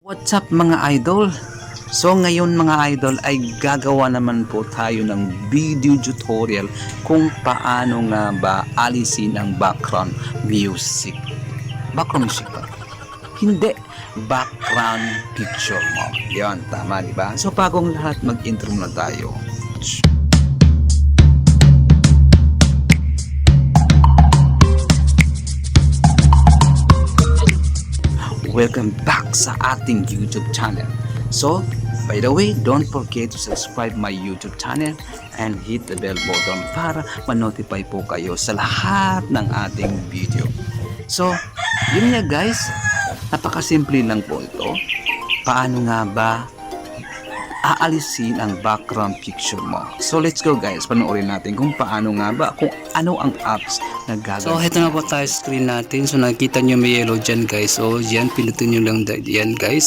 What's up mga idol? So ngayon mga idol ay gagawa naman po tayo ng video tutorial kung paano nga ba alisin ang background music. Background music ba? Hindi. Background picture mo. Yan, tama diba? So bagong lahat mag-intro na tayo. Welcome back sa ating YouTube channel. So, by the way, don't forget to subscribe my YouTube channel and hit the bell button para ma-notify po kayo sa lahat ng ating video. So, yun nga guys, napakasimple lang po ito. Paano nga ba aalisin ang background picture mo? So, let's go guys, panoorin natin kung paano nga ba, kung ano ang apps na gagawin. So, ito na po tayo screen natin. So, nakikita nyo may yellow dyan, guys. So, yan, pinutin nyo lang yan, guys.